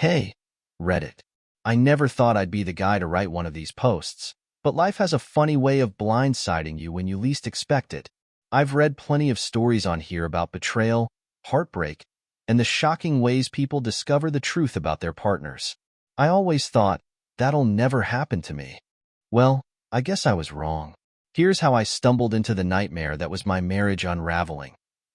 Hey, Reddit. I never thought I'd be the guy to write one of these posts, but life has a funny way of blindsiding you when you least expect it. I've read plenty of stories on here about betrayal, heartbreak, and the shocking ways people discover the truth about their partners. I always thought, that'll never happen to me. Well, I guess I was wrong. Here's how I stumbled into the nightmare that was my marriage unraveling,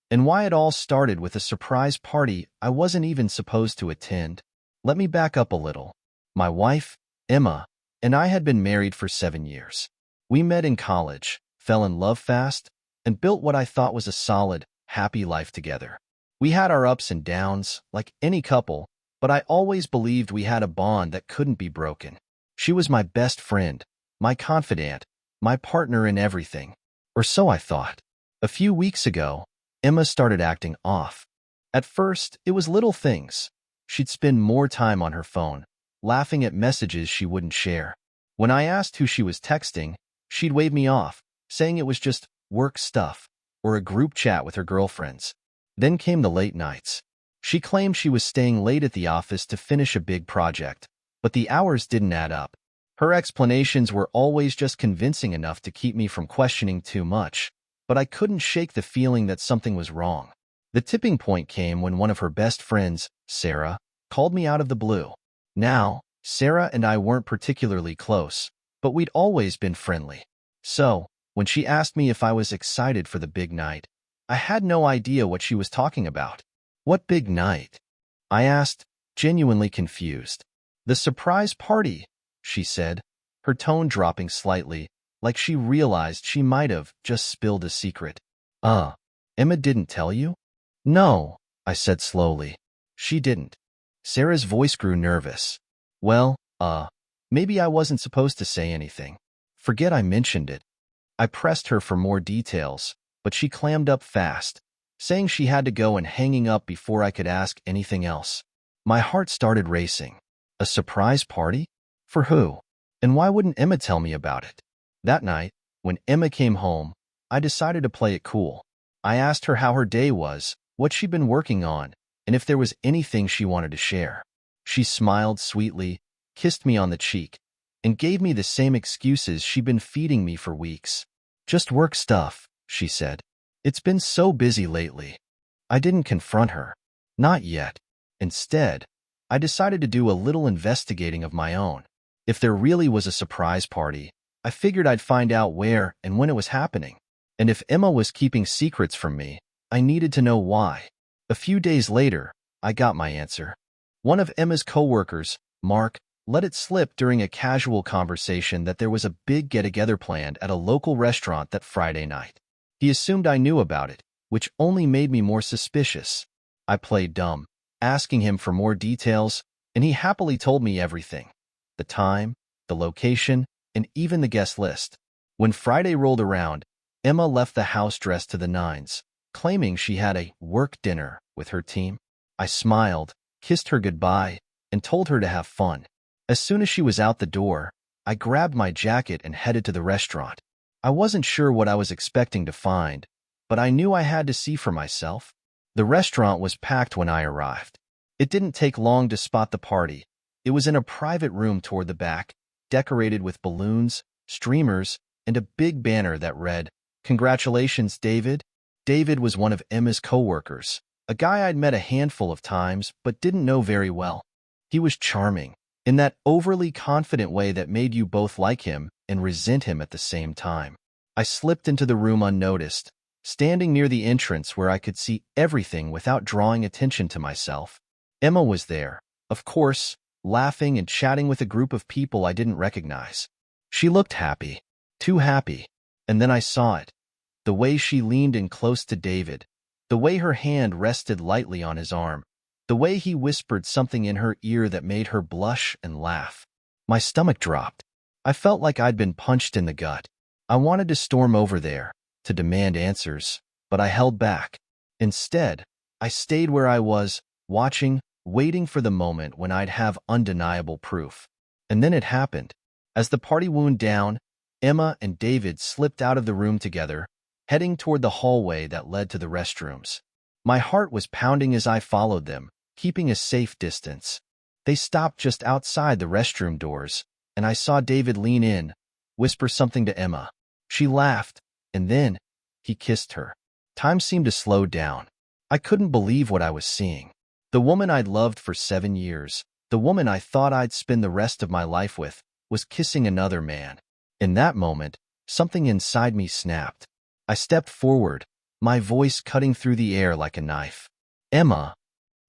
and why it all started with a surprise party I wasn't even supposed to attend. Let me back up a little. My wife, Emma, and I had been married for 7 years. We met in college, fell in love fast, and built what I thought was a solid, happy life together. We had our ups and downs, like any couple, but I always believed we had a bond that couldn't be broken. She was my best friend, my confidant, my partner in everything. Or so I thought. A few weeks ago, Emma started acting off. At first, it was little things. She'd spend more time on her phone, laughing at messages she wouldn't share. When I asked who she was texting, she'd wave me off, saying it was just work stuff or a group chat with her girlfriends. Then came the late nights. She claimed she was staying late at the office to finish a big project, but the hours didn't add up. Her explanations were always just convincing enough to keep me from questioning too much, but I couldn't shake the feeling that something was wrong. The tipping point came when one of her best friends, Sarah, called me out of the blue. Now, Sarah and I weren't particularly close, but we'd always been friendly. So, when she asked me if I was excited for the big night, I had no idea what she was talking about. What big night? I asked, genuinely confused. The surprise party, she said, her tone dropping slightly, like she realized she might have just spilled a secret. Emma didn't tell you? No, I said slowly. She didn't. Sarah's voice grew nervous. Well, maybe I wasn't supposed to say anything. Forget I mentioned it. I pressed her for more details, but she clammed up fast, saying she had to go and hanging up before I could ask anything else. My heart started racing. A surprise party? For who? And why wouldn't Emma tell me about it? That night, when Emma came home, I decided to play it cool. I asked her how her day was, what she'd been working on, and if there was anything she wanted to share. She smiled sweetly, kissed me on the cheek, and gave me the same excuses she'd been feeding me for weeks. Just work stuff, she said. It's been so busy lately. I didn't confront her. Not yet. Instead, I decided to do a little investigating of my own. If there really was a surprise party, I figured I'd find out where and when it was happening. And if Emma was keeping secrets from me, I needed to know why. A few days later, I got my answer. One of Emma's coworkers, Mark, let it slip during a casual conversation that there was a big get-together planned at a local restaurant that Friday night. He assumed I knew about it, which only made me more suspicious. I played dumb, asking him for more details, and he happily told me everything. The time, the location, and even the guest list. When Friday rolled around, Emma left the house dressed to the nines, claiming she had a work dinner with her team. I smiled, kissed her goodbye, and told her to have fun. As soon as she was out the door, I grabbed my jacket and headed to the restaurant. I wasn't sure what I was expecting to find, but I knew I had to see for myself. The restaurant was packed when I arrived. It didn't take long to spot the party. It was in a private room toward the back, decorated with balloons, streamers, and a big banner that read, "Congratulations, David." David was one of Emma's coworkers, a guy I'd met a handful of times but didn't know very well. He was charming, in that overly confident way that made you both like him and resent him at the same time. I slipped into the room unnoticed, standing near the entrance where I could see everything without drawing attention to myself. Emma was there, of course, laughing and chatting with a group of people I didn't recognize. She looked happy, too happy, and then I saw it. The way she leaned in close to David, the way her hand rested lightly on his arm, the way he whispered something in her ear that made her blush and laugh. My stomach dropped. I felt like I'd been punched in the gut. I wanted to storm over there, to demand answers, but I held back. Instead, I stayed where I was, watching, waiting for the moment when I'd have undeniable proof. And then it happened. As the party wound down, Emma and David slipped out of the room together, heading toward the hallway that led to the restrooms. My heart was pounding as I followed them, keeping a safe distance. They stopped just outside the restroom doors, and I saw David lean in, whisper something to Emma. She laughed, and then he kissed her. Time seemed to slow down. I couldn't believe what I was seeing. The woman I'd loved for 7 years, the woman I thought I'd spend the rest of my life with, was kissing another man. In that moment, something inside me snapped. I stepped forward, my voice cutting through the air like a knife. Emma.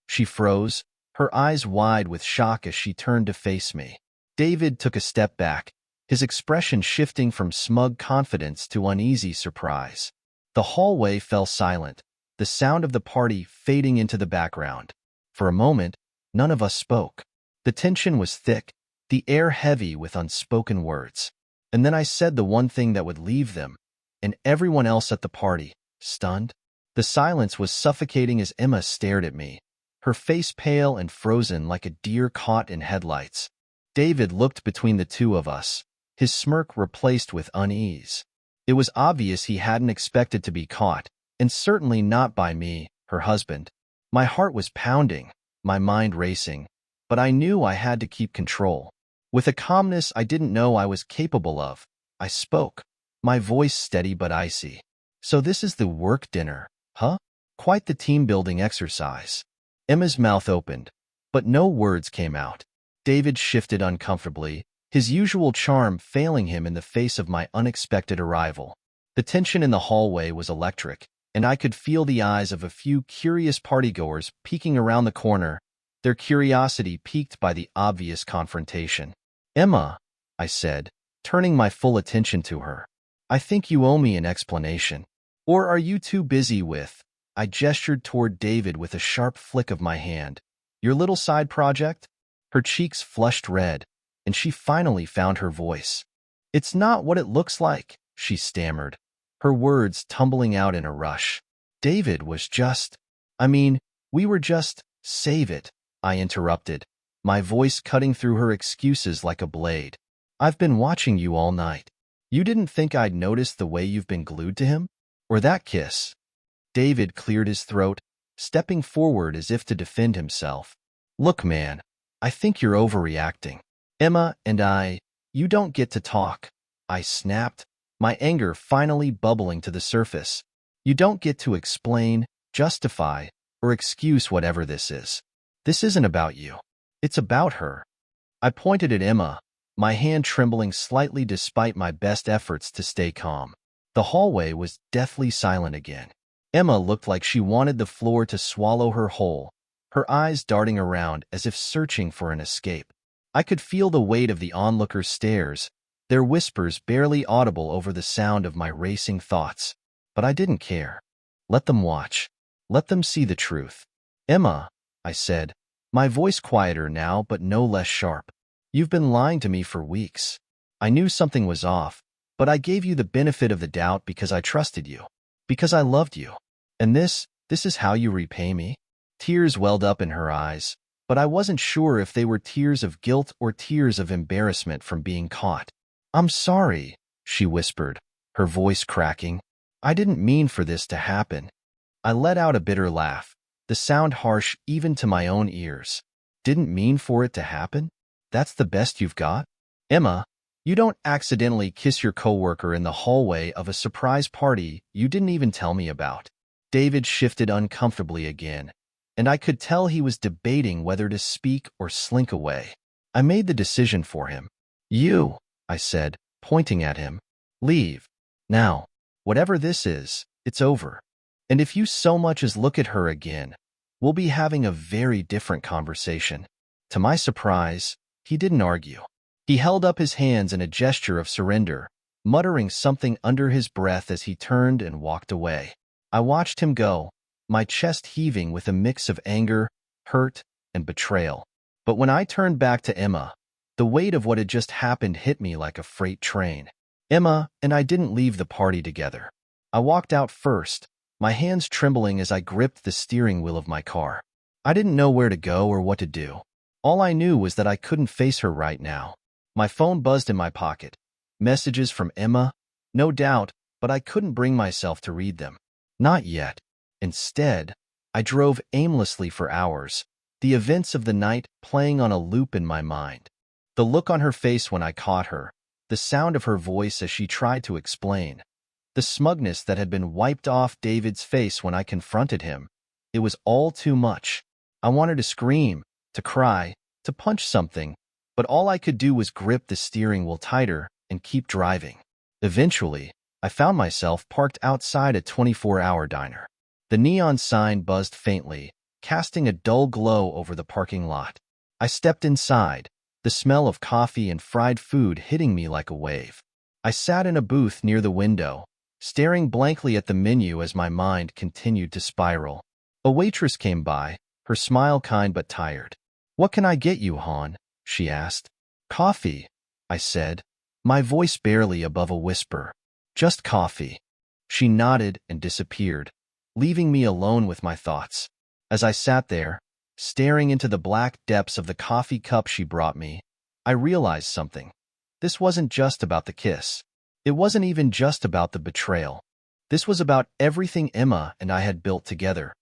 She froze, her eyes wide with shock as she turned to face me. David took a step back, his expression shifting from smug confidence to uneasy surprise. The hallway fell silent, the sound of the party fading into the background. For a moment, none of us spoke. The tension was thick, the air heavy with unspoken words. And then I said the one thing that would leave them, and everyone else at the party, stunned. The silence was suffocating as Emma stared at me, her face pale and frozen like a deer caught in headlights. David looked between the two of us, his smirk replaced with unease. It was obvious he hadn't expected to be caught, and certainly not by me, her husband. My heart was pounding, my mind racing, but I knew I had to keep control. With a calmness I didn't know I was capable of, I spoke, my voice steady but icy. So this is the work dinner, huh? Quite the team-building exercise. Emma's mouth opened, but no words came out. David shifted uncomfortably, his usual charm failing him in the face of my unexpected arrival. The tension in the hallway was electric, and I could feel the eyes of a few curious partygoers peeking around the corner, their curiosity piqued by the obvious confrontation. Emma, I said, turning my full attention to her. I think you owe me an explanation. Or are you too busy with? I gestured toward David with a sharp flick of my hand. Your little side project? Her cheeks flushed red, and she finally found her voice. It's not what it looks like, she stammered, her words tumbling out in a rush. David was just, we were just, save it, I interrupted, my voice cutting through her excuses like a blade. I've been watching you all night. You didn't think I'd noticed the way you've been glued to him? Or that kiss? David cleared his throat, stepping forward as if to defend himself. Look, man, I think you're overreacting. Emma and you don't get to talk. I snapped, my anger finally bubbling to the surface. You don't get to explain, justify, or excuse whatever this is. This isn't about you. It's about her. I pointed at Emma, my hand trembling slightly despite my best efforts to stay calm. The hallway was deathly silent again. Emma looked like she wanted the floor to swallow her whole, her eyes darting around as if searching for an escape. I could feel the weight of the onlookers' stares, their whispers barely audible over the sound of my racing thoughts. But I didn't care. Let them watch. Let them see the truth. Emma, I said, my voice quieter now but no less sharp. You've been lying to me for weeks. I knew something was off, but I gave you the benefit of the doubt because I trusted you. Because I loved you. And this is how you repay me? Tears welled up in her eyes, but I wasn't sure if they were tears of guilt or tears of embarrassment from being caught. I'm sorry, she whispered, her voice cracking. I didn't mean for this to happen. I let out a bitter laugh, the sound harsh even to my own ears. Didn't mean for it to happen? That's the best you've got? Emma, you don't accidentally kiss your coworker in the hallway of a surprise party you didn't even tell me about. David shifted uncomfortably again, and I could tell he was debating whether to speak or slink away. I made the decision for him. You, I said, pointing at him. Leave. Now, whatever this is, it's over. And if you so much as look at her again, we'll be having a very different conversation. To my surprise, he didn't argue. He held up his hands in a gesture of surrender, muttering something under his breath as he turned and walked away. I watched him go, my chest heaving with a mix of anger, hurt, and betrayal. But when I turned back to Emma, the weight of what had just happened hit me like a freight train. Emma and I didn't leave the party together. I walked out first, my hands trembling as I gripped the steering wheel of my car. I didn't know where to go or what to do. All I knew was that I couldn't face her right now. My phone buzzed in my pocket. Messages from Emma? No doubt, but I couldn't bring myself to read them. Not yet. Instead, I drove aimlessly for hours, the events of the night playing on a loop in my mind. The look on her face when I caught her, the sound of her voice as she tried to explain, the smugness that had been wiped off David's face when I confronted him. It was all too much. I wanted to scream, to cry, to punch something, but all I could do was grip the steering wheel tighter and keep driving. Eventually, I found myself parked outside a 24-hour diner. The neon sign buzzed faintly, casting a dull glow over the parking lot. I stepped inside, the smell of coffee and fried food hitting me like a wave. I sat in a booth near the window, staring blankly at the menu as my mind continued to spiral. A waitress came by, her smile kind but tired. "What can I get you, hon?" she asked. "Coffee," I said, my voice barely above a whisper. "Just coffee." She nodded and disappeared, leaving me alone with my thoughts. As I sat there, staring into the black depths of the coffee cup she brought me, I realized something. This wasn't just about the kiss. It wasn't even just about the betrayal. This was about everything Emma and I had built together.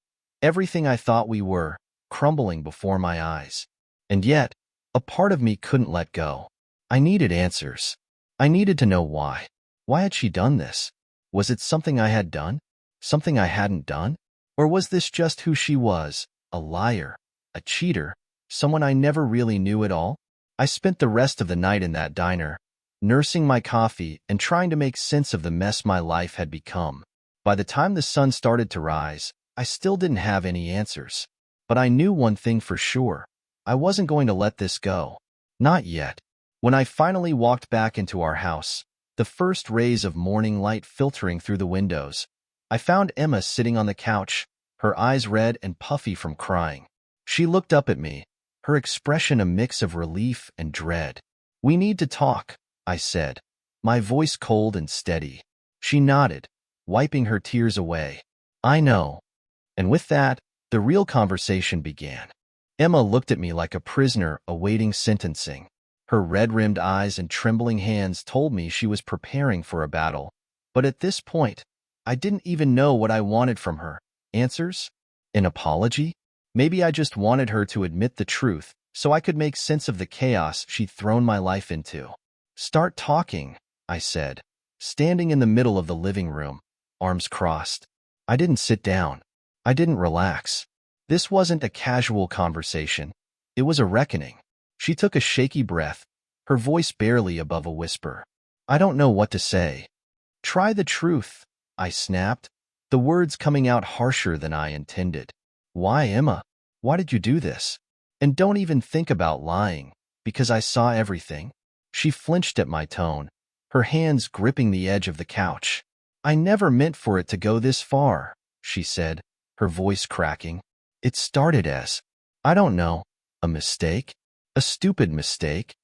Everything I thought we were, crumbling before my eyes. And yet, a part of me couldn't let go. I needed answers. I needed to know why. Why had she done this? Was it something I had done? Something I hadn't done? Or was this just who she was? A liar? A cheater? Someone I never really knew at all? I spent the rest of the night in that diner, nursing my coffee and trying to make sense of the mess my life had become. By the time the sun started to rise, I still didn't have any answers. But I knew one thing for sure. I wasn't going to let this go. Not yet. When I finally walked back into our house, the first rays of morning light filtering through the windows, I found Emma sitting on the couch, her eyes red and puffy from crying. She looked up at me, her expression a mix of relief and dread. "We need to talk," I said, my voice cold and steady. She nodded, wiping her tears away. "I know." And with that, the real conversation began. Emma looked at me like a prisoner awaiting sentencing. Her red-rimmed eyes and trembling hands told me she was preparing for a battle. But at this point, I didn't even know what I wanted from her. Answers? An apology? Maybe I just wanted her to admit the truth so I could make sense of the chaos she'd thrown my life into. "Start talking," I said, standing in the middle of the living room, arms crossed. I didn't sit down. I didn't relax. This wasn't a casual conversation. It was a reckoning. She took a shaky breath, her voice barely above a whisper. "I don't know what to say." "Try the truth," I snapped, the words coming out harsher than I intended. "Why, Emma? Why did you do this? And don't even think about lying, because I saw everything." She flinched at my tone, her hands gripping the edge of the couch. "I never meant for it to go this far," she said, her voice cracking. "It started as, I don't know, a mistake? A stupid mistake?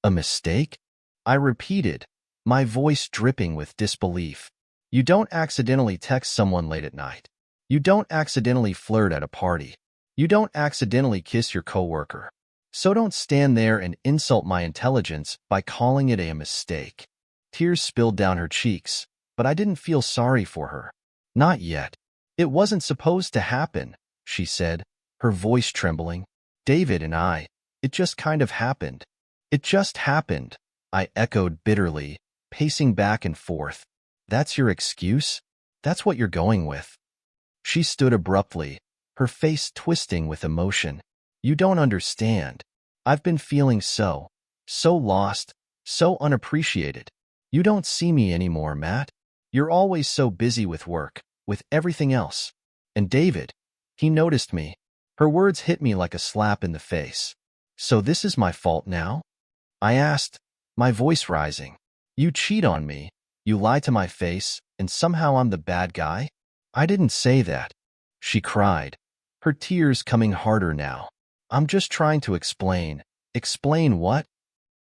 A mistake?" I repeated, my voice dripping with disbelief. "You don't accidentally text someone late at night. You don't accidentally flirt at a party. You don't accidentally kiss your coworker. So don't stand there and insult my intelligence by calling it a mistake." Tears spilled down her cheeks, but I didn't feel sorry for her. "Not yet. It wasn't supposed to happen," she said, her voice trembling. "David and I, it just kind of happened." "It just happened," I echoed bitterly, pacing back and forth. "That's your excuse? That's what you're going with?" She stood abruptly, her face twisting with emotion. "You don't understand. I've been feeling so lost, so unappreciated. You don't see me anymore, Matt. You're always so busy with work, with everything else. And David, he noticed me." Her words hit me like a slap in the face. "So this is my fault now?" I asked, my voice rising. "You cheat on me, you lie to my face, and somehow I'm the bad guy?" "I didn't say that," she cried, her tears coming harder now. "I'm just trying to explain." "Explain what?"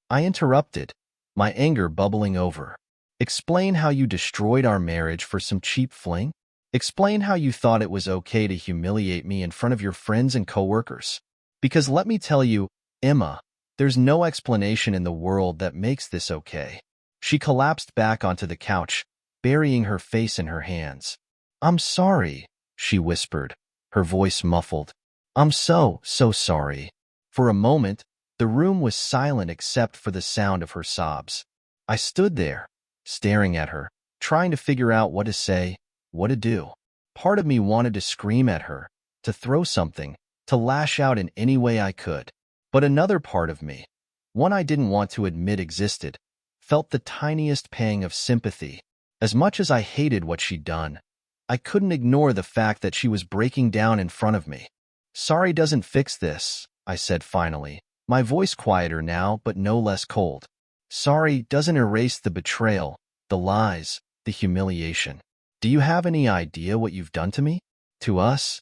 I interrupted, my anger bubbling over. "Explain how you destroyed our marriage for some cheap fling? Explain how you thought it was okay to humiliate me in front of your friends and coworkers. Because let me tell you, Emma, there's no explanation in the world that makes this okay." She collapsed back onto the couch, burying her face in her hands. "I'm sorry," she whispered, her voice muffled. I'm so sorry. For a moment, the room was silent except for the sound of her sobs. I stood there, staring at her, trying to figure out what to say, what to do. Part of me wanted to scream at her, to throw something, to lash out in any way I could. But another part of me, one I didn't want to admit existed, felt the tiniest pang of sympathy. As much as I hated what she'd done, I couldn't ignore the fact that she was breaking down in front of me. Sorry doesn't fix this, I said finally, my voice quieter now but no less cold. Sorry doesn't erase the betrayal, the lies, the humiliation. Do you have any idea what you've done to me? To us?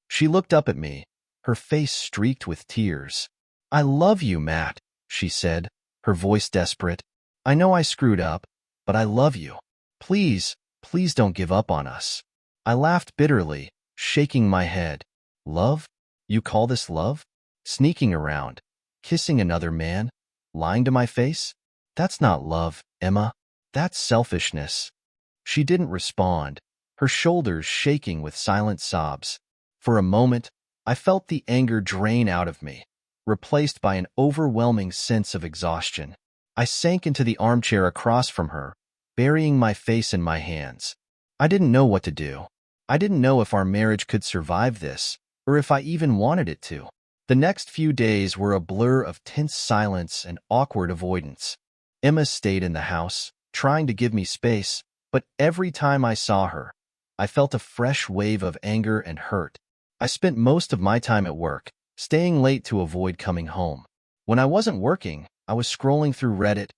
She looked up at me, her face streaked with tears. I love you, Matt, she said, her voice desperate. I know I screwed up, but I love you. Please, please don't give up on us. I laughed bitterly, shaking my head. Love? You call this love? Sneaking around, kissing another man, lying to my face? That's not love, Emma. That's selfishness. She didn't respond, her shoulders shaking with silent sobs. For a moment, I felt the anger drain out of me, replaced by an overwhelming sense of exhaustion. I sank into the armchair across from her, burying my face in my hands. I didn't know what to do. I didn't know if our marriage could survive this, or if I even wanted it to. The next few days were a blur of tense silence and awkward avoidance. Emma stayed in the house, trying to give me space, but every time I saw her, I felt a fresh wave of anger and hurt. I spent most of my time at work, staying late to avoid coming home. When I wasn't working, I was scrolling through Reddit,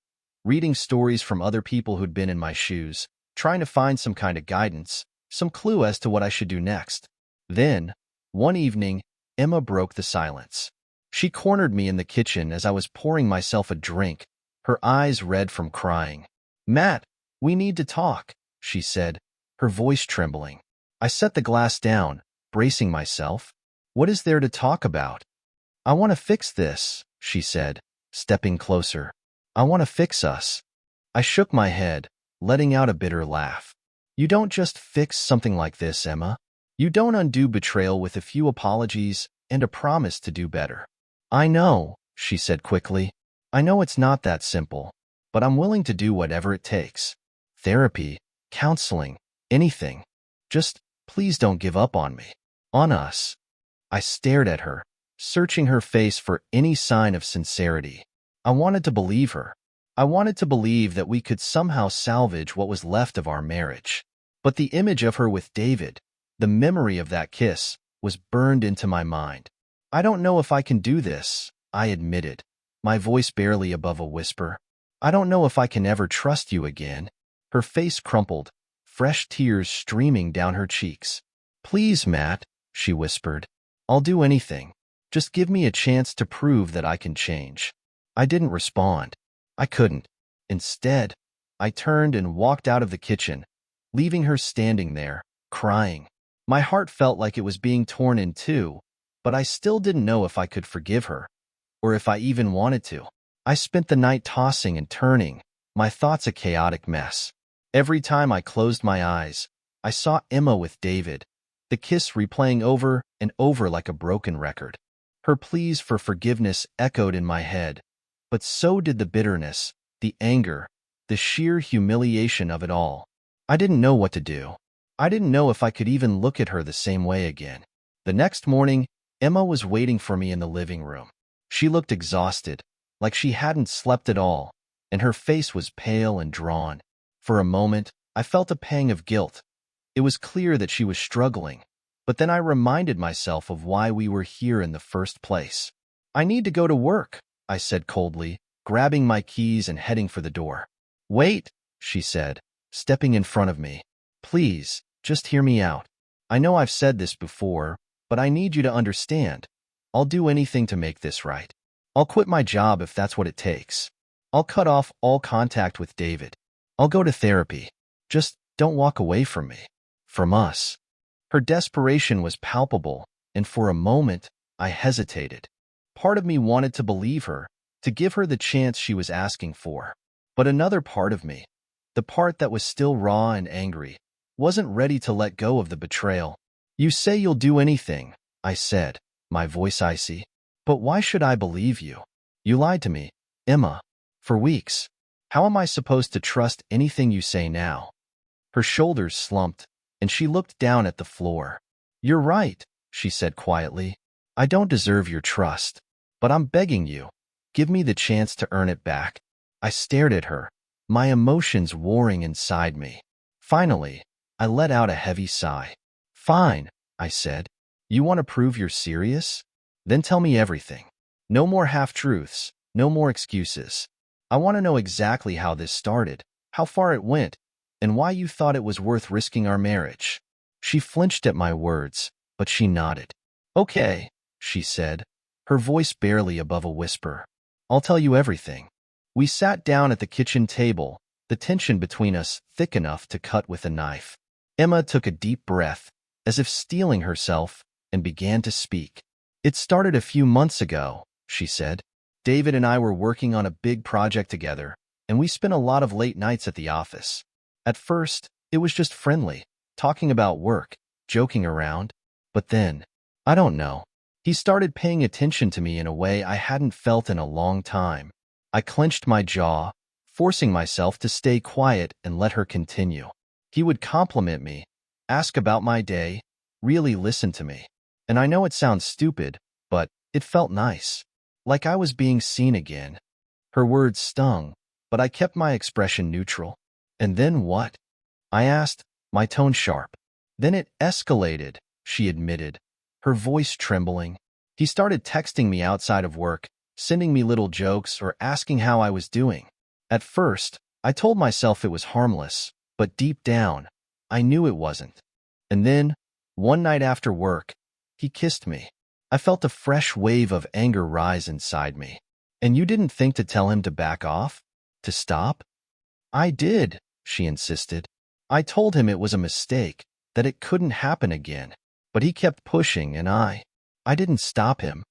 reading stories from other people who'd been in my shoes, trying to find some kind of guidance, some clue as to what I should do next. Then, one evening, Emma broke the silence. She cornered me in the kitchen as I was pouring myself a drink, her eyes red from crying. Matt, we need to talk, she said, her voice trembling. I set the glass down, bracing myself. What is there to talk about? I want to fix this, she said, stepping closer. I want to fix us. I shook my head, letting out a bitter laugh. You don't just fix something like this, Emma. You don't undo betrayal with a few apologies and a promise to do better. I know, she said quickly. I know it's not that simple, but I'm willing to do whatever it takes. Therapy, counseling, anything. Just please don't give up on me. On us. I stared at her, searching her face for any sign of sincerity. I wanted to believe her. I wanted to believe that we could somehow salvage what was left of our marriage. But the image of her with David, the memory of that kiss, was burned into my mind. I don't know if I can do this, I admitted, my voice barely above a whisper. I don't know if I can ever trust you again. Her face crumpled, fresh tears streaming down her cheeks. Please, Matt, she whispered. I'll do anything. Just give me a chance to prove that I can change. I didn't respond. I couldn't. Instead, I turned and walked out of the kitchen, leaving her standing there, crying. My heart felt like it was being torn in two, but I still didn't know if I could forgive her, or if I even wanted to. I spent the night tossing and turning, my thoughts a chaotic mess. Every time I closed my eyes, I saw Emma with David, the kiss replaying over and over like a broken record. Her pleas for forgiveness echoed in my head, but so did the bitterness, the anger, the sheer humiliation of it all. I didn't know what to do. I didn't know if I could even look at her the same way again. The next morning, Emma was waiting for me in the living room. She looked exhausted, like she hadn't slept at all, and her face was pale and drawn. For a moment, I felt a pang of guilt. It was clear that she was struggling, but then I reminded myself of why we were here in the first place. I need to go to work, I said coldly, grabbing my keys and heading for the door. Wait, she said, stepping in front of me. Please, just hear me out. I know I've said this before, but I need you to understand. I'll do anything to make this right. I'll quit my job if that's what it takes. I'll cut off all contact with David. I'll go to therapy. Just don't walk away from me. From us. Her desperation was palpable, and for a moment, I hesitated. Part of me wanted to believe her, to give her the chance she was asking for. But another part of me, the part that was still raw and angry, wasn't ready to let go of the betrayal. You say you'll do anything, I said, my voice icy. But why should I believe you? You lied to me, Emma, for weeks. How am I supposed to trust anything you say now? Her shoulders slumped, and she looked down at the floor. You're right, she said quietly. I don't deserve your trust, but I'm begging you. Give me the chance to earn it back. I stared at her, my emotions warring inside me. Finally, I let out a heavy sigh. Fine, I said. You want to prove you're serious? Then tell me everything. No more half-truths, no more excuses. I want to know exactly how this started, how far it went, and why you thought it was worth risking our marriage. She flinched at my words, but she nodded. Okay, she said, her voice barely above a whisper. I'll tell you everything. We sat down at the kitchen table, the tension between us thick enough to cut with a knife. Emma took a deep breath, as if steeling herself, and began to speak. It started a few months ago, she said. David and I were working on a big project together, and we spent a lot of late nights at the office. At first, it was just friendly, talking about work, joking around. But then, I don't know, he started paying attention to me in a way I hadn't felt in a long time. I clenched my jaw, forcing myself to stay quiet and let her continue. He would compliment me, ask about my day, really listen to me. And I know it sounds stupid, but it felt nice. Like I was being seen again. Her words stung, but I kept my expression neutral. And then what? I asked, my tone sharp. Then it escalated, she admitted, her voice trembling. He started texting me outside of work, sending me little jokes or asking how I was doing. At first, I told myself it was harmless, but deep down, I knew it wasn't. And then, one night after work, he kissed me. I felt a fresh wave of anger rise inside me. And you didn't think to tell him to back off? To stop? I did, she insisted. I told him it was a mistake, that it couldn't happen again. But he kept pushing and I didn't stop him.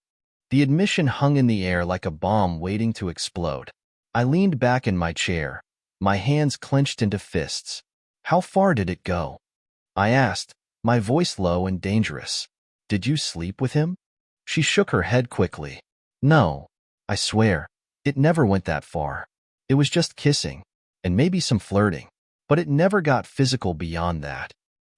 The admission hung in the air like a bomb waiting to explode. I leaned back in my chair, my hands clenched into fists. How far did it go? I asked, my voice low and dangerous. Did you sleep with him? She shook her head quickly. No, I swear, it never went that far. It was just kissing, and maybe some flirting, but it never got physical beyond that.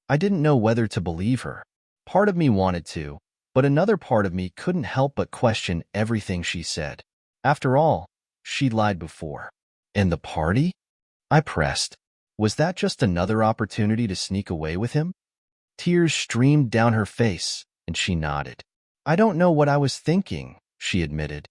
I didn't know whether to believe her. Part of me wanted to, but another part of me couldn't help but question everything she said. After all, she'd lied before. And the party? I pressed. Was that just another opportunity to sneak away with him? Tears streamed down her face, and she nodded. I don't know what I was thinking, she admitted.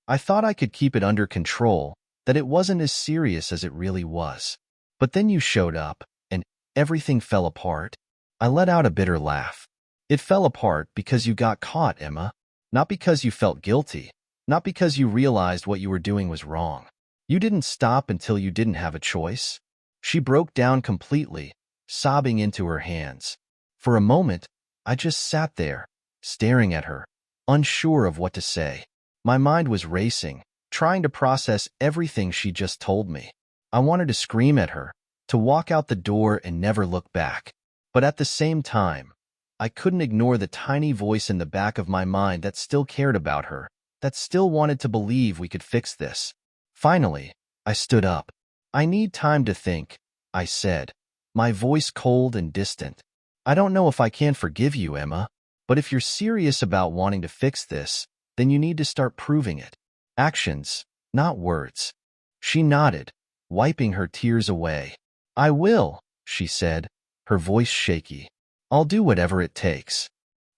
I thought I could keep it under control, that it wasn't as serious as it really was. But then you showed up, and everything fell apart. I let out a bitter laugh. It fell apart because you got caught, Emma. Not because you felt guilty. Not because you realized what you were doing was wrong. You didn't stop until you didn't have a choice. She broke down completely, sobbing into her hands. For a moment, I just sat there, staring at her, unsure of what to say. My mind was racing, trying to process everything she just told me. I wanted to scream at her, to walk out the door and never look back. But at the same time, I couldn't ignore the tiny voice in the back of my mind that still cared about her, that still wanted to believe we could fix this. Finally, I stood up. I need time to think, I said, my voice cold and distant. I don't know if I can forgive you, Emma, but if you're serious about wanting to fix this, then you need to start proving it. Actions, not words. She nodded, wiping her tears away. I will, she said, her voice shaky. I'll do whatever it takes.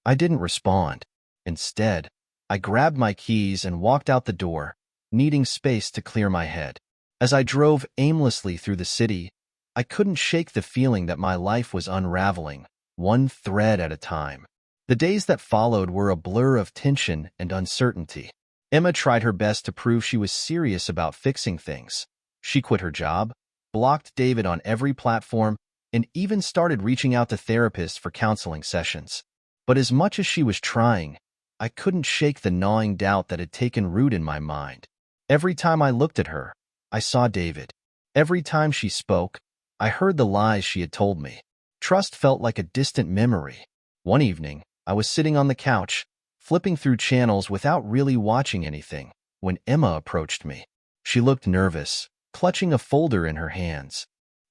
I didn't respond. Instead, I grabbed my keys and walked out the door, needing space to clear my head. As I drove aimlessly through the city, I couldn't shake the feeling that my life was unraveling, one thread at a time. The days that followed were a blur of tension and uncertainty. Emma tried her best to prove she was serious about fixing things. She quit her job, blocked David on every platform, and even started reaching out to therapists for counseling sessions. But as much as she was trying, I couldn't shake the gnawing doubt that had taken root in my mind. Every time I looked at her, I saw David. Every time she spoke, I heard the lies she had told me. Trust felt like a distant memory. One evening, I was sitting on the couch, flipping through channels without really watching anything, when Emma approached me. She looked nervous, clutching a folder in her hands.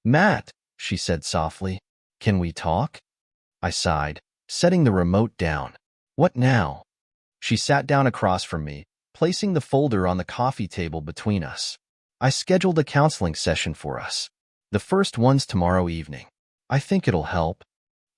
"Matt," she said softly, "can we talk?" I sighed, setting the remote down. "What now?" She sat down across from me, placing the folder on the coffee table between us. "I scheduled a counseling session for us. The first one's tomorrow evening. I think it'll help."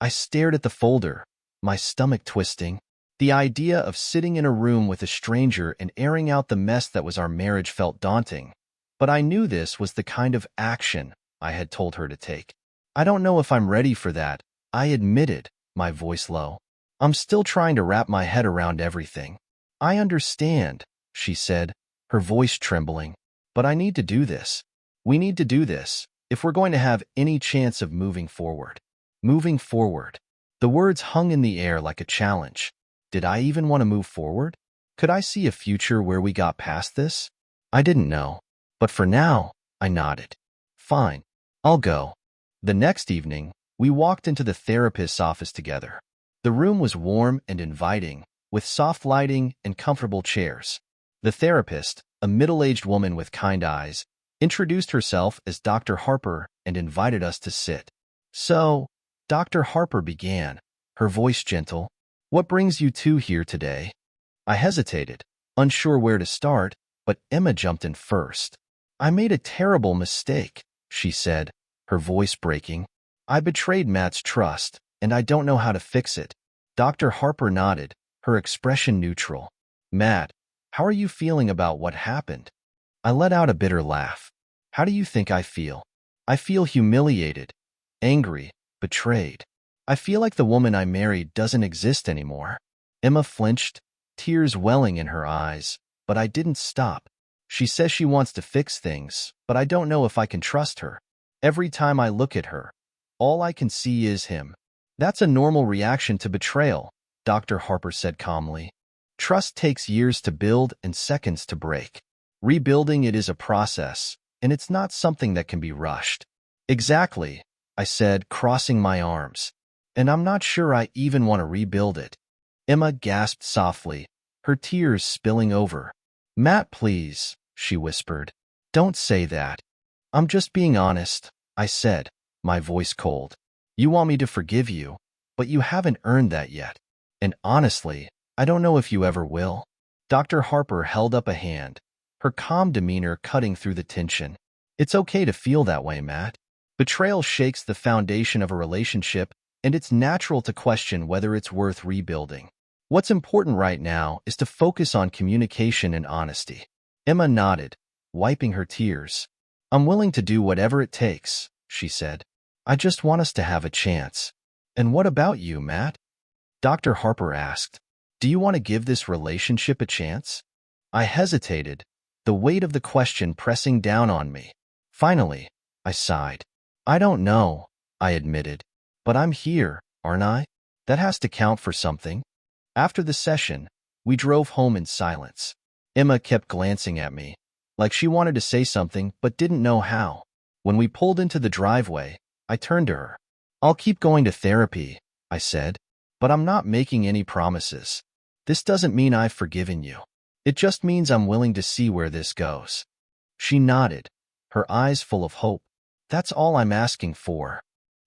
I stared at the folder, my stomach twisting. The idea of sitting in a room with a stranger and airing out the mess that was our marriage felt daunting. But I knew this was the kind of action I had told her to take. "I don't know if I'm ready for that," I admitted, my voice low. "I'm still trying to wrap my head around everything." "I understand," she said, her voice trembling. "But I need to do this. We need to do this, if we're going to have any chance of moving forward." Moving forward. The words hung in the air like a challenge. Did I even want to move forward? Could I see a future where we got past this? I didn't know. But for now, I nodded. "Fine, I'll go." The next evening, we walked into the therapist's office together. The room was warm and inviting, with soft lighting and comfortable chairs. The therapist, a middle-aged woman with kind eyes, introduced herself as Dr. Harper and invited us to sit. "So," Dr. Harper began, her voice gentle, "what brings you two here today?" I hesitated, unsure where to start, but Emma jumped in first. "I made a terrible mistake," she said, her voice breaking. "I betrayed Matt's trust, and I don't know how to fix it." Dr. Harper nodded, her expression neutral. "Matt, how are you feeling about what happened?" I let out a bitter laugh. "How do you think I feel?" "I feel humiliated, angry, betrayed. I feel like the woman I married doesn't exist anymore." Emma flinched, tears welling in her eyes, but I didn't stop. "She says she wants to fix things, but I don't know if I can trust her. Every time I look at her, all I can see is him." "That's a normal reaction to betrayal," Dr. Harper said calmly. "Trust takes years to build and seconds to break. Rebuilding it is a process, and it's not something that can be rushed." "Exactly," I said, crossing my arms. "And I'm not sure I even want to rebuild it." Emma gasped softly, her tears spilling over. "Matt, please," she whispered. "Don't say that." "I'm just being honest," I said, my voice cold. "You want me to forgive you, but you haven't earned that yet. And honestly, I don't know if you ever will." Dr. Harper held up a hand, her calm demeanor cutting through the tension. "It's okay to feel that way, Matt. Betrayal shakes the foundation of a relationship, and it's natural to question whether it's worth rebuilding. What's important right now is to focus on communication and honesty." Emma nodded, wiping her tears. "I'm willing to do whatever it takes," she said. "I just want us to have a chance." "And what about you, Matt?" Dr. Harper asked. "Do you want to give this relationship a chance?" I hesitated, the weight of the question pressing down on me. Finally, I sighed. "I don't know," I admitted. "But I'm here, aren't I? That has to count for something." After the session, we drove home in silence. Emma kept glancing at me, like she wanted to say something but didn't know how. When we pulled into the driveway, I turned to her. "I'll keep going to therapy," I said, "but I'm not making any promises. This doesn't mean I've forgiven you. It just means I'm willing to see where this goes." She nodded, her eyes full of hope. "That's all I'm asking for."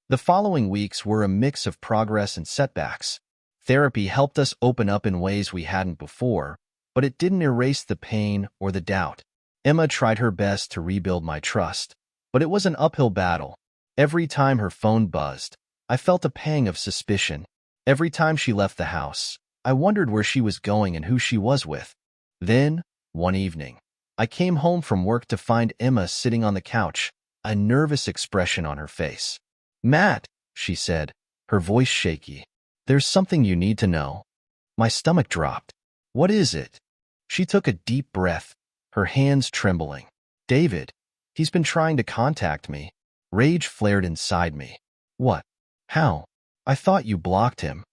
The following weeks were a mix of progress and setbacks. Therapy helped us open up in ways we hadn't before, but it didn't erase the pain or the doubt. Emma tried her best to rebuild my trust, but it was an uphill battle. Every time her phone buzzed, I felt a pang of suspicion. Every time she left the house, I wondered where she was going and who she was with. Then, one evening, I came home from work to find Emma sitting on the couch, a nervous expression on her face. "Matt," she said, her voice shaky, "there's something you need to know." My stomach dropped. "What is it?" She took a deep breath, her hands trembling. "David, he's been trying to contact me." Rage flared inside me. "What? How? I thought you blocked him."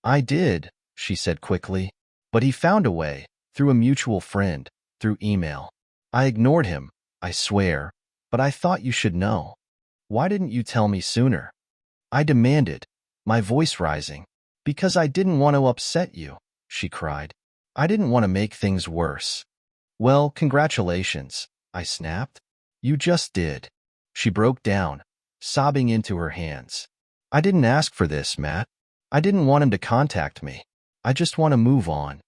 "I did," she said quickly, "but he found a way, through a mutual friend, through email. I ignored him, I swear, but I thought you should know." "Why didn't you tell me sooner?" I demanded, my voice rising. "Because I didn't want to upset you," she cried. I didn't want to make things worse. Well, congratulations, I snapped. You just did. She broke down, sobbing into her hands. I didn't ask for this, Matt. I didn't want him to contact me. I just want to move on.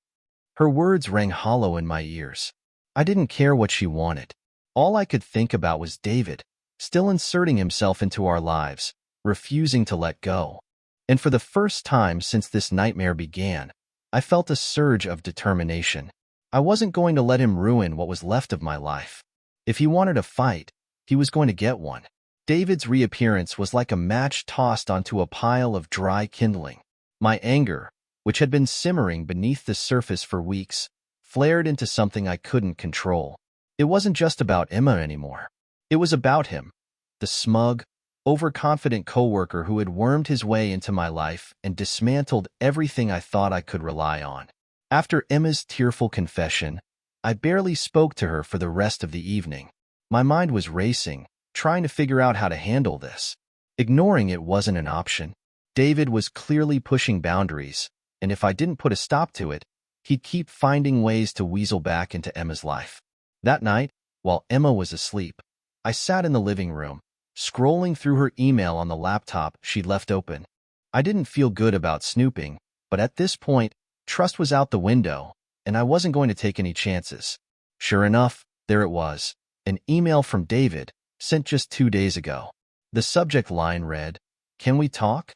Her words rang hollow in my ears. I didn't care what she wanted. All I could think about was David, still inserting himself into our lives, refusing to let go. And for the first time since this nightmare began, I felt a surge of determination. I wasn't going to let him ruin what was left of my life. If he wanted a fight, he was going to get one. David's reappearance was like a match tossed onto a pile of dry kindling. My anger, which had been simmering beneath the surface for weeks, flared into something I couldn't control. It wasn't just about Emma anymore. It was about him, the smug, overconfident coworker who had wormed his way into my life and dismantled everything I thought I could rely on. After Emma's tearful confession, I barely spoke to her for the rest of the evening. My mind was racing, trying to figure out how to handle this. Ignoring it wasn't an option. David was clearly pushing boundaries, and if I didn't put a stop to it, he'd keep finding ways to weasel back into Emma's life. That night, while Emma was asleep, I sat in the living room, scrolling through her email on the laptop she'd left open. I didn't feel good about snooping, but at this point, trust was out the window, and I wasn't going to take any chances. Sure enough, there it was, an email from David, sent just 2 days ago. The subject line read, "Can we talk?"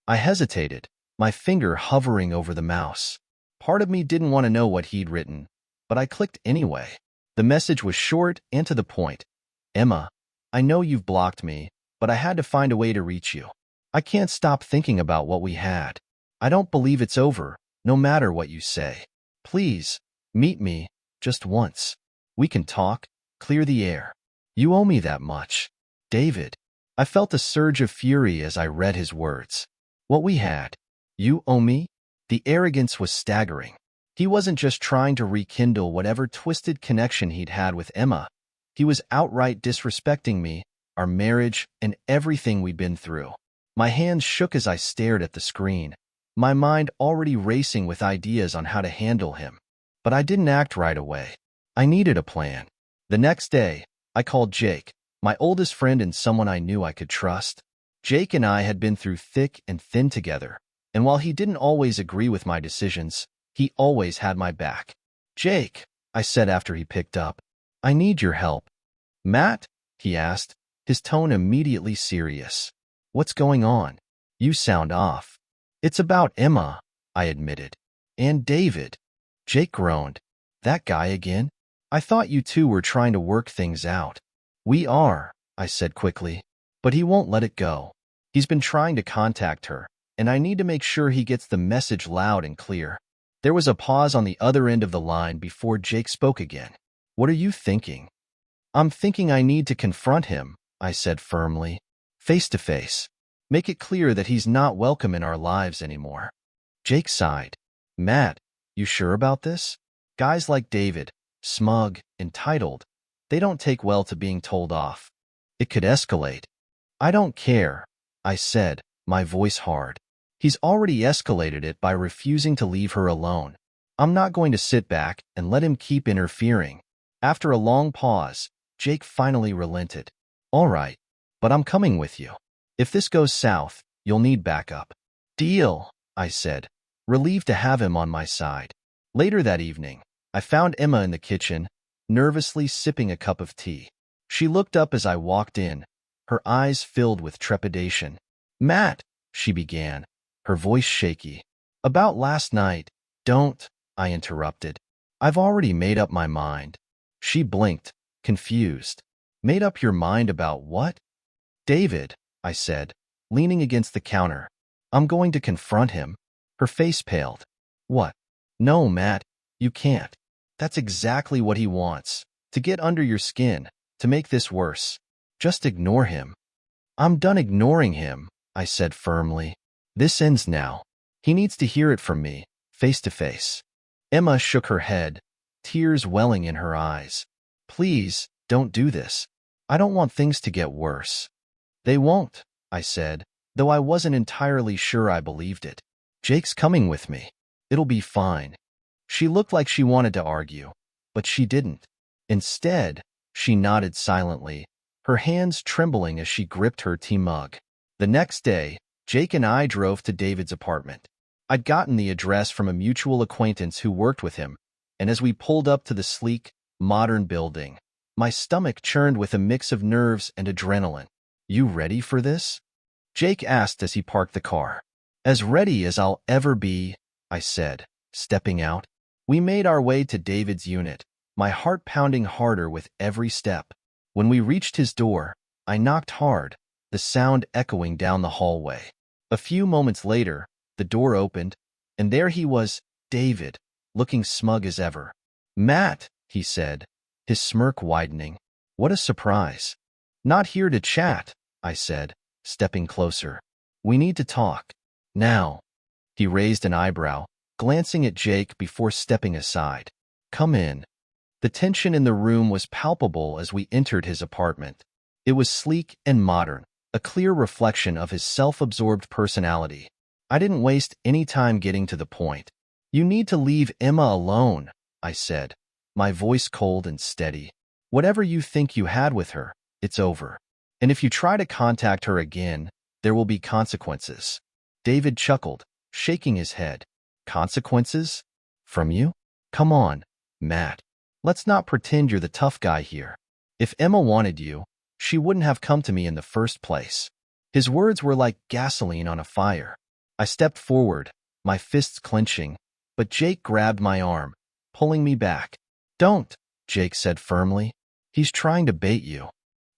I hesitated, my finger hovering over the mouse. Part of me didn't want to know what he'd written, but I clicked anyway. The message was short and to the point. Emma, I know you've blocked me, but I had to find a way to reach you. I can't stop thinking about what we had. I don't believe it's over, no matter what you say. Please, meet me, just once. We can talk, clear the air. You owe me that much. David. I felt a surge of fury as I read his words. What we had. You owe me? The arrogance was staggering. He wasn't just trying to rekindle whatever twisted connection he'd had with Emma. He was outright disrespecting me, our marriage, and everything we'd been through. My hands shook as I stared at the screen, my mind already racing with ideas on how to handle him. But I didn't act right away. I needed a plan. The next day, I called Jake, my oldest friend and someone I knew I could trust. Jake and I had been through thick and thin together, and while he didn't always agree with my decisions, he always had my back. Jake, I said after he picked up, I need your help. Matt? He asked, his tone immediately serious. What's going on? You sound off. It's about Emma, I admitted. And David. Jake groaned. That guy again? I thought you two were trying to work things out. We are, I said quickly, but he won't let it go. He's been trying to contact her, and I need to make sure he gets the message loud and clear. There was a pause on the other end of the line before Jake spoke again. What are you thinking? I'm thinking I need to confront him, I said firmly. Face to face. Make it clear that he's not welcome in our lives anymore. Jake sighed. Matt, you sure about this? Guys like David, smug, entitled, they don't take well to being told off. It could escalate. I don't care, I said, my voice hard. He's already escalated it by refusing to leave her alone. I'm not going to sit back and let him keep interfering. After a long pause, Jake finally relented. All right, but I'm coming with you. If this goes south, you'll need backup. Deal, I said, relieved to have him on my side. Later that evening, I found Emma in the kitchen, nervously sipping a cup of tea. She looked up as I walked in, her eyes filled with trepidation. Matt, she began, her voice shaky. About last night. Don't, I interrupted. I've already made up my mind. She blinked, confused. Made up your mind about what? David, I said, leaning against the counter. I'm going to confront him. Her face paled. What? No, Matt, you can't. That's exactly what he wants. To get under your skin, to make this worse. Just ignore him. I'm done ignoring him, I said firmly. This ends now. He needs to hear it from me, face to face. Emma shook her head, tears welling in her eyes. Please, don't do this. I don't want things to get worse. They won't, I said, though I wasn't entirely sure I believed it. Jake's coming with me. It'll be fine." She looked like she wanted to argue, but she didn't. Instead, she nodded silently, her hands trembling as she gripped her tea mug. The next day, Jake and I drove to David's apartment. I'd gotten the address from a mutual acquaintance who worked with him, and as we pulled up to the sleek, modern building, my stomach churned with a mix of nerves and adrenaline. "You ready for this?" Jake asked as he parked the car. "As ready as I'll ever be," I said, stepping out. We made our way to David's unit, my heart pounding harder with every step. When we reached his door, I knocked hard, the sound echoing down the hallway. A few moments later, the door opened, and there he was, David, looking smug as ever. "Matt," he said, his smirk widening. "What a surprise." "Not here to chat," I said, stepping closer. "We need to talk. Now." He raised an eyebrow, glancing at Jake before stepping aside. "Come in." The tension in the room was palpable as we entered his apartment. It was sleek and modern, a clear reflection of his self-absorbed personality. I didn't waste any time getting to the point. "You need to leave Emma alone," I said, my voice cold and steady. "Whatever you think you had with her, it's over. And if you try to contact her again, there will be consequences." David chuckled, shaking his head. "Consequences? From you? Come on, Matt. Let's not pretend you're the tough guy here. If Emma wanted you, she wouldn't have come to me in the first place." His words were like gasoline on a fire. I stepped forward, my fists clenching, but Jake grabbed my arm, pulling me back. "Don't," Jake said firmly. "He's trying to bait you."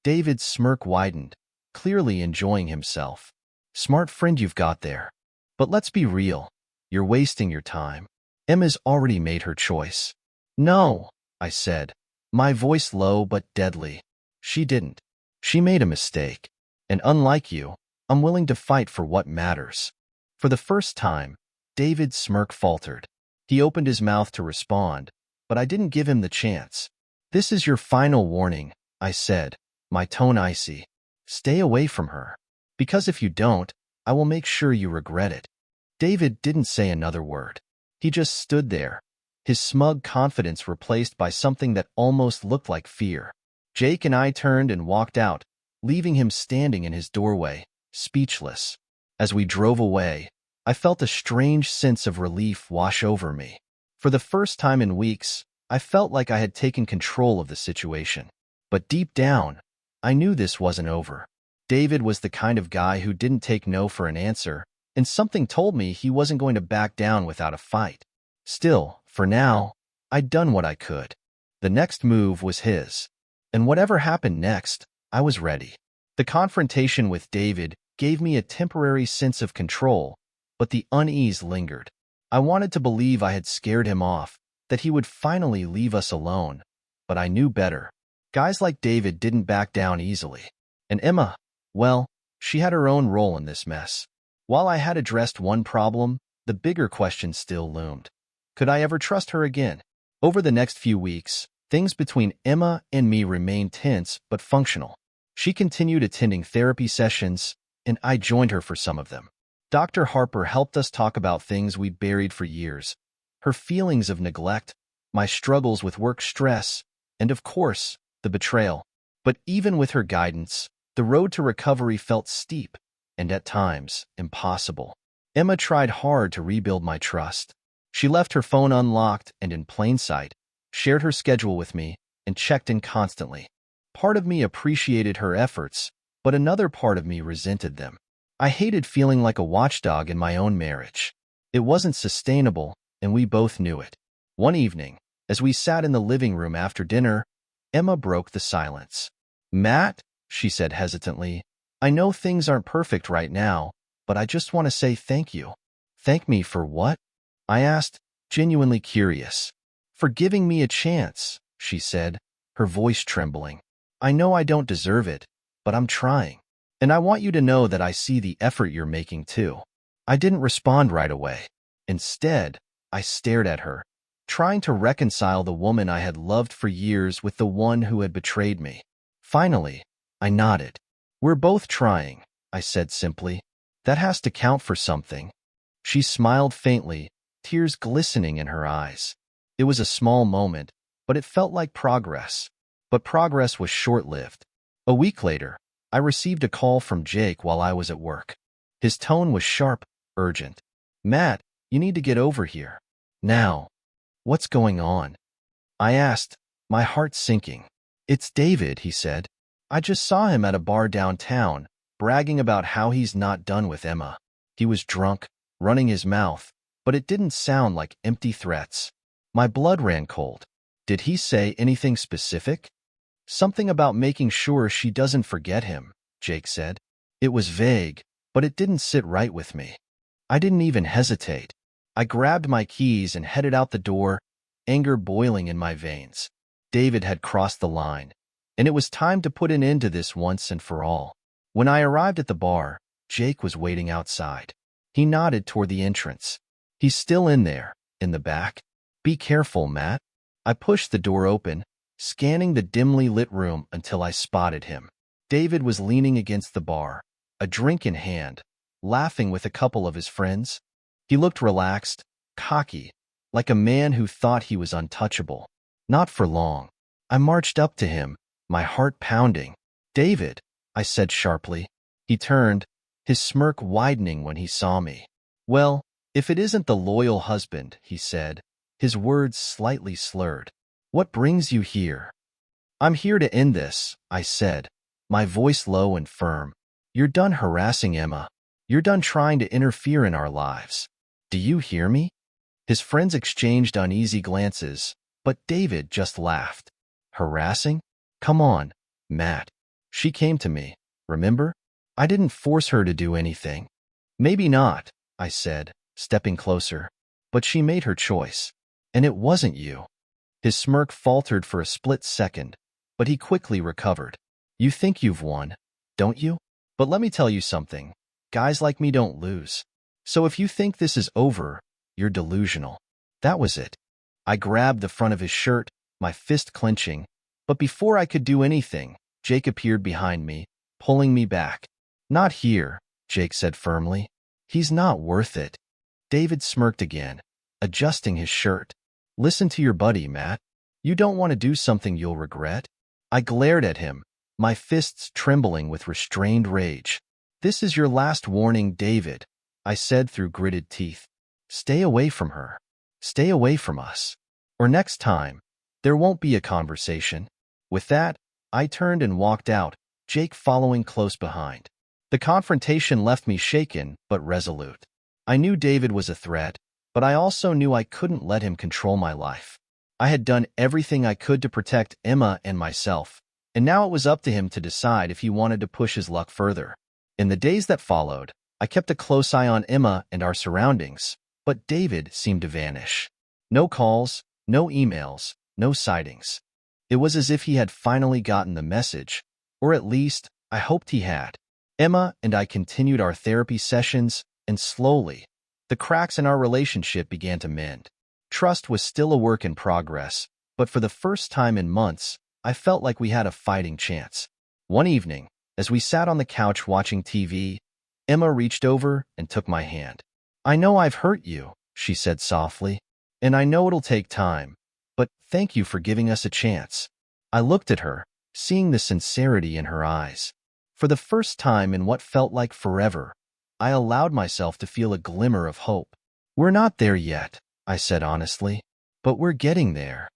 David's smirk widened, clearly enjoying himself. "Smart friend you've got there. But let's be real. You're wasting your time. Emma's already made her choice." "No," I said, my voice low but deadly. "She didn't. She made a mistake. And unlike you, I'm willing to fight for what matters." For the first time, David's smirk faltered. He opened his mouth to respond, but I didn't give him the chance. "This is your final warning," I said, my tone icy. "Stay away from her. Because if you don't, I will make sure you regret it." David didn't say another word. He just stood there, his smug confidence replaced by something that almost looked like fear. Jake and I turned and walked out, leaving him standing in his doorway, speechless. As we drove away, I felt a strange sense of relief wash over me. For the first time in weeks, I felt like I had taken control of the situation. But deep down, I knew this wasn't over. David was the kind of guy who didn't take no for an answer, and something told me he wasn't going to back down without a fight. Still, for now, I'd done what I could. The next move was his. And whatever happened next, I was ready. The confrontation with David gave me a temporary sense of control, but the unease lingered. I wanted to believe I had scared him off, that he would finally leave us alone, but I knew better. Guys like David didn't back down easily. And Emma, well, she had her own role in this mess. While I had addressed one problem, the bigger question still loomed. Could I ever trust her again? Over the next few weeks, things between Emma and me remained tense but functional. She continued attending therapy sessions, and I joined her for some of them. Dr. Harper helped us talk about things we'd buried for years. Her feelings of neglect, my struggles with work stress, and of course, the betrayal. But even with her guidance, the road to recovery felt steep, and at times, impossible. Emma tried hard to rebuild my trust. She left her phone unlocked and in plain sight, shared her schedule with me, and checked in constantly. Part of me appreciated her efforts, but another part of me resented them. I hated feeling like a watchdog in my own marriage. It wasn't sustainable, and we both knew it. One evening, as we sat in the living room after dinner, Emma broke the silence. "Matt," she said hesitantly, "I know things aren't perfect right now, but I just want to say thank you." "Thank me for what?" I asked, genuinely curious. "For giving me a chance," she said, her voice trembling. "I know I don't deserve it, but I'm trying. And I want you to know that I see the effort you're making too." I didn't respond right away. Instead, I stared at her, trying to reconcile the woman I had loved for years with the one who had betrayed me. Finally, I nodded. "We're both trying," I said simply. "That has to count for something." She smiled faintly, tears glistening in her eyes. It was a small moment, but it felt like progress. But progress was short-lived. A week later, I received a call from Jake while I was at work. His tone was sharp, urgent. "Matt, you need to get over here. Now." "What's going on?" I asked, my heart sinking. "It's David," he said. "I just saw him at a bar downtown, bragging about how he's not done with Emma. He was drunk, running his mouth, but it didn't sound like empty threats." My blood ran cold. "Did he say anything specific?" "Something about making sure she doesn't forget him," Jake said. It was vague, but it didn't sit right with me. I didn't even hesitate. I grabbed my keys and headed out the door, anger boiling in my veins. David had crossed the line, and it was time to put an end to this once and for all. When I arrived at the bar, Jake was waiting outside. He nodded toward the entrance. "He's still in there, in the back. Be careful, Matt." I pushed the door open, scanning the dimly lit room until I spotted him. David was leaning against the bar, a drink in hand, laughing with a couple of his friends. He looked relaxed, cocky, like a man who thought he was untouchable. Not for long. I marched up to him, my heart pounding. "David," I said sharply. He turned, his smirk widening when he saw me. "Well, if it isn't the loyal husband," he said, his words slightly slurred. "What brings you here?" "I'm here to end this," I said, my voice low and firm. "You're done harassing Emma. You're done trying to interfere in our lives. Do you hear me?" His friends exchanged uneasy glances, but David just laughed. "Harassing? Come on, Matt. She came to me, remember? I didn't force her to do anything." "Maybe not," I said, stepping closer. "But she made her choice. And it wasn't you." His smirk faltered for a split second, but he quickly recovered. "You think you've won, don't you? But let me tell you something. Guys like me don't lose. So if you think this is over, you're delusional." That was it. I grabbed the front of his shirt, my fist clenching, but before I could do anything, Jake appeared behind me, pulling me back. "Not here," Jake said firmly. "He's not worth it." David smirked again, adjusting his shirt. "Listen to your buddy, Matt. You don't want to do something you'll regret." I glared at him, my fists trembling with restrained rage. "This is your last warning, David," I said through gritted teeth. "Stay away from her. Stay away from us. Or next time, there won't be a conversation." With that, I turned and walked out, Jake following close behind. The confrontation left me shaken but resolute. I knew David was a threat, but I also knew I couldn't let him control my life. I had done everything I could to protect Emma and myself, and now it was up to him to decide if he wanted to push his luck further. In the days that followed, I kept a close eye on Emma and our surroundings, but David seemed to vanish. No calls, no emails, no sightings. It was as if he had finally gotten the message, or at least, I hoped he had. Emma and I continued our therapy sessions, and slowly, the cracks in our relationship began to mend. Trust was still a work in progress, but for the first time in months, I felt like we had a fighting chance. One evening, as we sat on the couch watching TV, Emma reached over and took my hand. "I know I've hurt you," she said softly, "and I know it'll take time, but thank you for giving us a chance." I looked at her, seeing the sincerity in her eyes. For the first time in what felt like forever, I allowed myself to feel a glimmer of hope. "We're not there yet," I said honestly, "but we're getting there."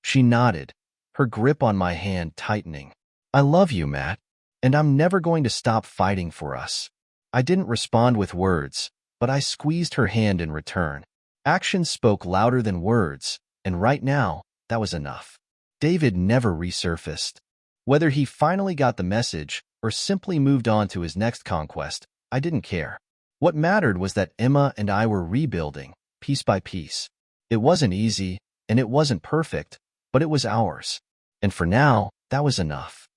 She nodded, her grip on my hand tightening. "I love you, Matt, and I'm never going to stop fighting for us." I didn't respond with words, but I squeezed her hand in return. Actions spoke louder than words, and right now, that was enough. David never resurfaced. Whether he finally got the message or simply moved on to his next conquest, I didn't care. What mattered was that Emma and I were rebuilding, piece by piece. It wasn't easy, and it wasn't perfect, but it was ours. And for now, that was enough.